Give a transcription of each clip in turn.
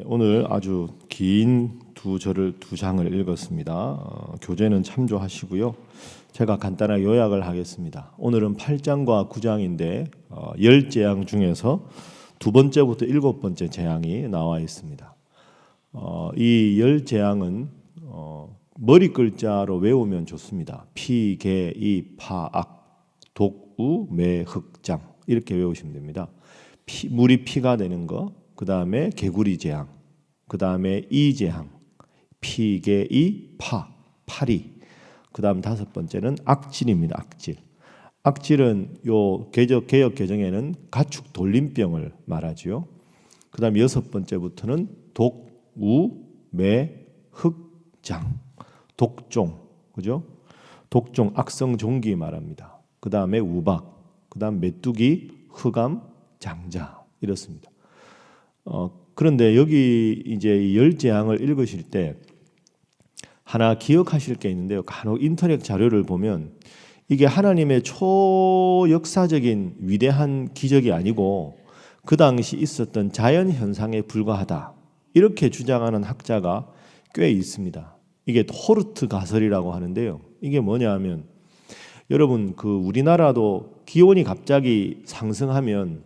오늘 아주 긴 두 장을 읽었습니다. 교재는 참조하시고요. 제가 간단하게 요약을 하겠습니다. 오늘은 8장과 9장인데 10재앙 중에서 두 번째부터 일곱 번째 재앙이 나와 있습니다. 이 10재앙은 머리 글자로 외우면 좋습니다. 피, 개, 이, 파, 악, 독, 우, 매, 흑, 장 이렇게 외우시면 됩니다. 물이 피가 되는 거, 그 다음에 개구리 재앙, 그 다음에 이 재앙, 피, 개, 이, 파, 파리. 그 다음 다섯 번째는 악질입니다. 악질. 악질은 요 개역 개정에는 가축 돌림병을 말하지요. 그 다음 여섯 번째부터는 독, 우, 매, 흑, 장. 독종, 그죠? 독종, 악성 종기 말합니다. 그 다음에 우박, 그 다음 메뚜기, 흑암, 장자 이렇습니다. 그런데 여기 이제 열 재앙을 읽으실 때 하나 기억하실 게 있는데요. 간혹 인터넷 자료를 보면 이게 하나님의 초역사적인 위대한 기적이 아니고 그 당시 있었던 자연 현상에 불과하다 이렇게 주장하는 학자가 꽤 있습니다. 이게 호르트 가설이라고 하는데요. 이게 뭐냐 하면 여러분 그 우리나라도 기온이 갑자기 상승하면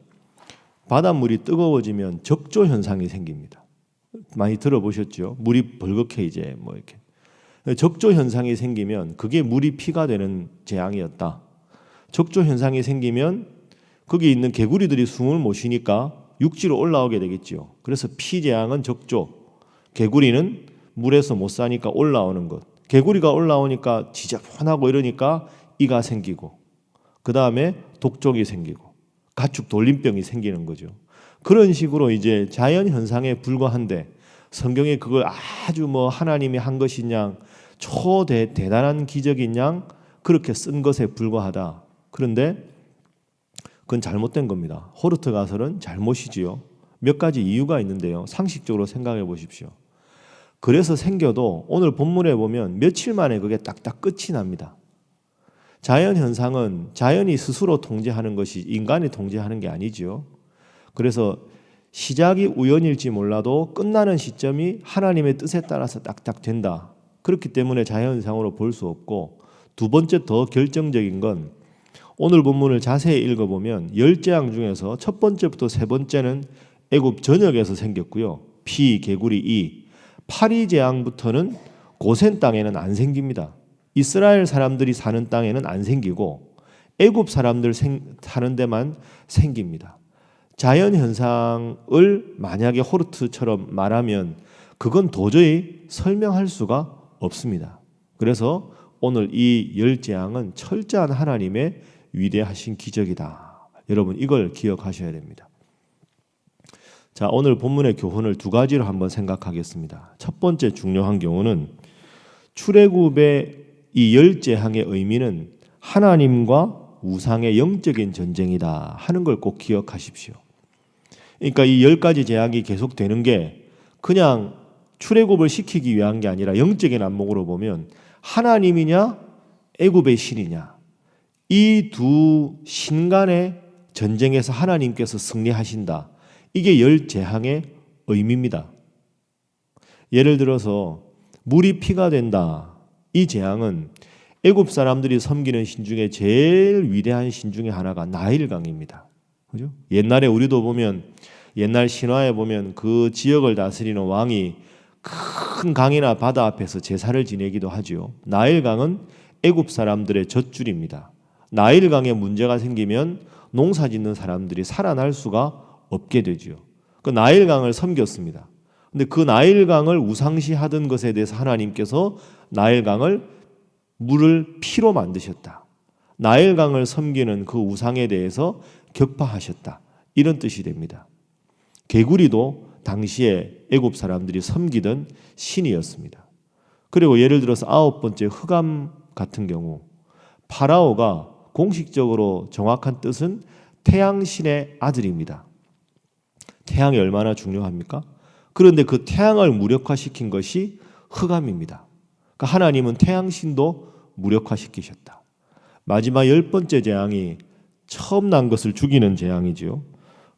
바닷물이 뜨거워지면 적조 현상이 생깁니다. 많이 들어보셨죠? 물이 벌겋게 이제 뭐 이렇게 적조 현상이 생기면 그게 물이 피가 되는 재앙이었다. 적조 현상이 생기면 거기 있는 개구리들이 숨을 못 쉬니까 육지로 올라오게 되겠죠. 그래서 피 재앙은 적조, 개구리는 물에서 못 사니까 올라오는 것. 개구리가 올라오니까 지저분하고 이러니까 이가 생기고 그 다음에 독종이 생기고 가축 돌림병이 생기는 거죠. 그런 식으로 이제 자연 현상에 불과한데 성경에 그걸 아주 뭐 하나님이 한 것이냐 대단한 기적인 양 그렇게 쓴 것에 불과하다. 그런데 그건 잘못된 겁니다. 호르트 가설은 잘못이지요. 몇 가지 이유가 있는데요. 상식적으로 생각해 보십시오. 그래서 생겨도 오늘 본문에 보면 며칠 만에 그게 딱딱 끝이 납니다. 자연 현상은 자연이 스스로 통제하는 것이 인간이 통제하는 게 아니죠. 그래서 시작이 우연일지 몰라도 끝나는 시점이 하나님의 뜻에 따라서 딱딱 된다. 그렇기 때문에 자연 현상으로 볼 수 없고 두 번째 더 결정적인 건 오늘 본문을 자세히 읽어보면 열 재앙 중에서 첫 번째부터 세 번째는 애굽 전역에서 생겼고요. 피, 개구리, 이, 파리 재앙부터는 고센 땅에는 안 생깁니다. 이스라엘 사람들이 사는 땅에는 안 생기고 애굽 사람들 사는 데만 생깁니다. 자연 현상을 만약에 호르트처럼 말하면 그건 도저히 설명할 수가 없습니다. 그래서 오늘 이 열 재앙은 철저한 하나님의 위대하신 기적이다. 여러분 이걸 기억하셔야 됩니다. 자, 오늘 본문의 교훈을 두 가지로 한번 생각하겠습니다. 첫 번째 중요한 교훈은 출애굽의 이 열 재앙의 의미는 하나님과 우상의 영적인 전쟁이다 하는 걸 꼭 기억하십시오. 그러니까 이 10가지 재앙이 계속되는 게 그냥 출애굽을 시키기 위한 게 아니라 영적인 안목으로 보면 하나님이냐 애굽의 신이냐 이 두 신 간의 전쟁에서 하나님께서 승리하신다. 이게 열 재앙의 의미입니다. 예를 들어서 물이 피가 된다. 이 재앙은 애굽 사람들이 섬기는 신 중에 제일 위대한 신 중에 하나가 나일강입니다. 그죠? 옛날에 우리도 보면 옛날 신화에 보면 그 지역을 다스리는 왕이 큰 강이나 바다 앞에서 제사를 지내기도 하죠. 나일강은 애굽 사람들의 젖줄입니다. 나일강에 문제가 생기면 농사 짓는 사람들이 살아날 수가 없게 되죠. 그 나일강을 섬겼습니다. 근데 그 나일강을 우상시하던 것에 대해서 하나님께서 나일강을 물을 피로 만드셨다. 나일강을 섬기는 그 우상에 대해서 격파하셨다. 이런 뜻이 됩니다. 개구리도 당시에 애굽 사람들이 섬기던 신이었습니다. 그리고 예를 들어서 아홉 번째 흑암 같은 경우 파라오가 공식적으로 정확한 뜻은 태양신의 아들입니다. 태양이 얼마나 중요합니까? 그런데 그 태양을 무력화시킨 것이 흑암입니다. 그러니까 하나님은 태양신도 무력화시키셨다. 마지막 열 번째 재앙이 처음 난 것을 죽이는 재앙이지요.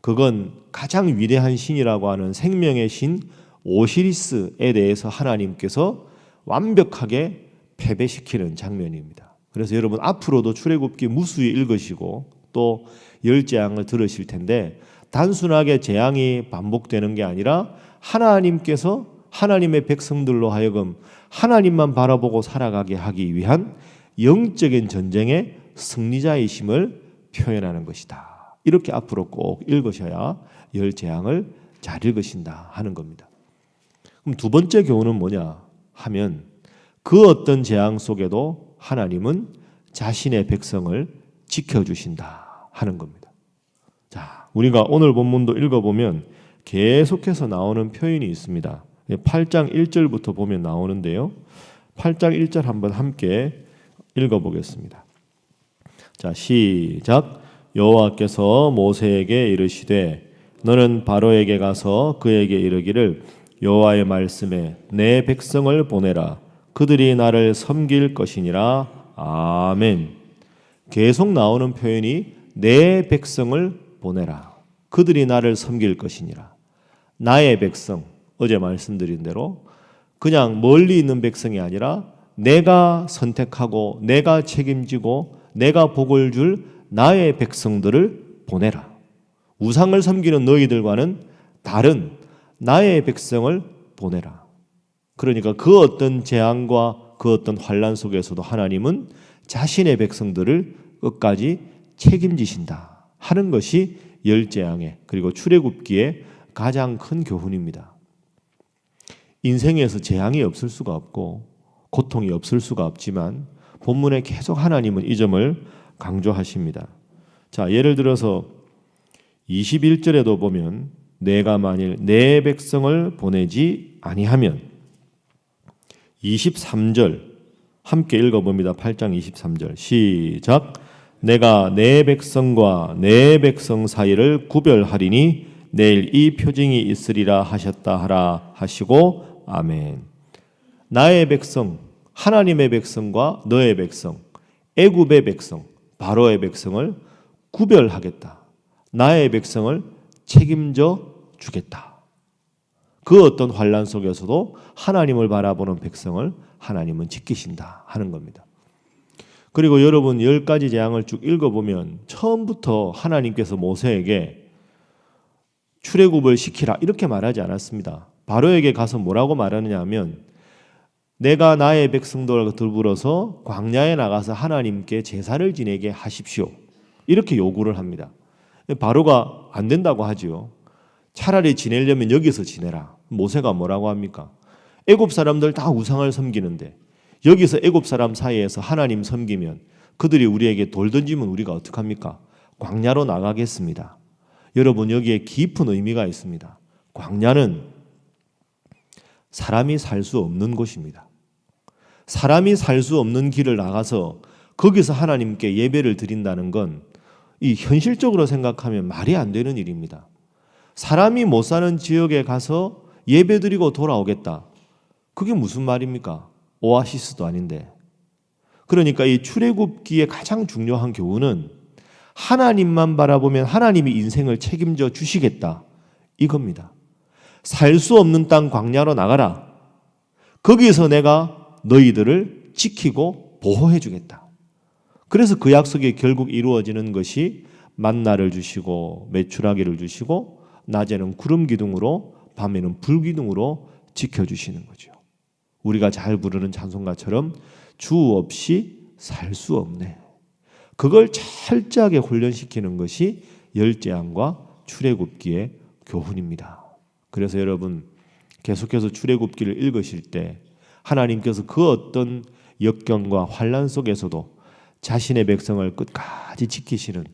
그건 가장 위대한 신이라고 하는 생명의 신 오시리스에 대해서 하나님께서 완벽하게 패배시키는 장면입니다. 그래서 여러분 앞으로도 출애굽기 무수히 읽으시고 또 열 재앙을 들으실 텐데 단순하게 재앙이 반복되는 게 아니라 하나님께서 하나님의 백성들로 하여금 하나님만 바라보고 살아가게 하기 위한 영적인 전쟁의 승리자이심을 표현하는 것이다. 이렇게 앞으로 꼭 읽으셔야 열 재앙을 잘 읽으신다 하는 겁니다. 그럼 두 번째 교훈은 뭐냐 하면 그 어떤 재앙 속에도 하나님은 자신의 백성을 지켜주신다 하는 겁니다. 자, 우리가 오늘 본문도 읽어보면 계속해서 나오는 표현이 있습니다. 8장 1절부터 보면 나오는데요. 8장 1절 한번 함께 읽어보겠습니다. 자, 시작. 여호와께서 모세에게 이르시되 너는 바로에게 가서 그에게 이르기를 여호와의 말씀에 내 백성을 보내라. 그들이 나를 섬길 것이니라. 아멘. 계속 나오는 표현이 내 백성을 보내라. 그들이 나를 섬길 것이니라. 나의 백성, 어제 말씀드린 대로 그냥 멀리 있는 백성이 아니라 내가 선택하고 내가 책임지고 내가 복을 줄 나의 백성들을 보내라. 우상을 섬기는 너희들과는 다른 나의 백성을 보내라. 그러니까 그 어떤 재앙과 그 어떤 환난 속에서도 하나님은 자신의 백성들을 끝까지 책임지신다 하는 것이 열 재앙의 그리고 출애굽기의 가장 큰 교훈입니다. 인생에서 재앙이 없을 수가 없고 고통이 없을 수가 없지만 본문에 계속 하나님은 이 점을 강조하십니다. 자, 예를 들어서 21절에도 보면 내가 만일 내 백성을 보내지 아니하면 23절 함께 읽어봅니다. 8장 23절 시작. 내가 내 백성과 내 백성 사이를 구별하리니 내일 이 표징이 있으리라 하셨다 하라 하시고 아멘. 나의 백성, 하나님의 백성과 너의 백성, 애굽의 백성, 바로의 백성을 구별하겠다. 나의 백성을 책임져 주겠다. 그 어떤 환난 속에서도 하나님을 바라보는 백성을 하나님은 지키신다 하는 겁니다. 그리고 여러분 10가지 재앙을 쭉 읽어보면 처음부터 하나님께서 모세에게 출애굽을 시키라 이렇게 말하지 않았습니다. 바로에게 가서 뭐라고 말하느냐 하면 내가 나의 백성들과 더불어서 광야에 나가서 하나님께 제사를 지내게 하십시오. 이렇게 요구를 합니다. 바로가 안 된다고 하지요. 차라리 지내려면 여기서 지내라. 모세가 뭐라고 합니까? 애굽 사람들 다 우상을 섬기는데 여기서 애굽 사람 사이에서 하나님 섬기면 그들이 우리에게 돌 던지면 우리가 어떡합니까? 광야로 나가겠습니다. 여러분 여기에 깊은 의미가 있습니다. 광야는 사람이 살 수 없는 곳입니다. 사람이 살 수 없는 길을 나가서 거기서 하나님께 예배를 드린다는 건 이 현실적으로 생각하면 말이 안 되는 일입니다. 사람이 못 사는 지역에 가서 예배 드리고 돌아오겠다. 그게 무슨 말입니까? 오아시스도 아닌데. 그러니까 이 출애굽기의 가장 중요한 교훈은 하나님만 바라보면 하나님이 인생을 책임져 주시겠다. 이겁니다. 살 수 없는 땅 광야로 나가라. 거기서 내가 너희들을 지키고 보호해 주겠다. 그래서 그 약속이 결국 이루어지는 것이 만나를 주시고 메추라기를 주시고 낮에는 구름 기둥으로 밤에는 불 기둥으로 지켜주시는 거죠. 우리가 잘 부르는 찬송가처럼 주 없이 살 수 없네. 그걸 철저하게 훈련시키는 것이 열 재앙과 출애굽기의 교훈입니다. 그래서 여러분 계속해서 출애굽기를 읽으실 때 하나님께서 그 어떤 역경과 환난 속에서도 자신의 백성을 끝까지 지키시는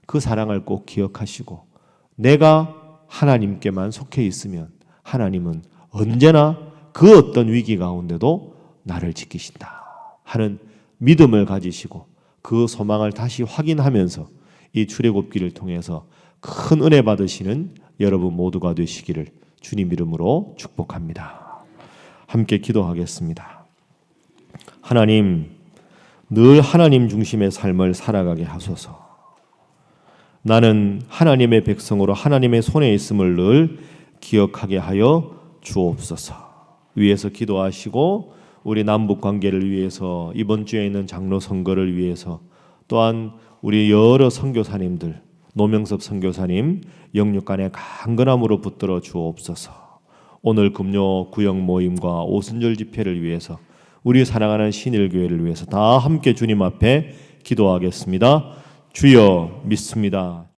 그 사랑을 꼭 기억하시고 내가 하나님께만 속해 있으면 하나님은 언제나 그 어떤 위기 가운데도 나를 지키신다 하는 믿음을 가지시고 그 소망을 다시 확인하면서 이 출애굽기를 통해서 큰 은혜 받으시는 여러분 모두가 되시기를 주님 이름으로 축복합니다. 함께 기도하겠습니다. 하나님, 늘 하나님 중심의 삶을 살아가게 하소서. 나는 하나님의 백성으로 하나님의 손에 있음을 늘 기억하게 하여 주옵소서. 위에서 기도하시고 우리 남북 관계를 위해서 이번 주에 있는 장로 선거를 위해서 또한 우리 여러 선교사님들 노명섭 선교사님 영육간의 강건함으로 붙들어 주옵소서. 오늘 금요 구역 모임과 오순절 집회를 위해서 우리 사랑하는 신일교회를 위해서 다 함께 주님 앞에 기도하겠습니다. 주여 믿습니다.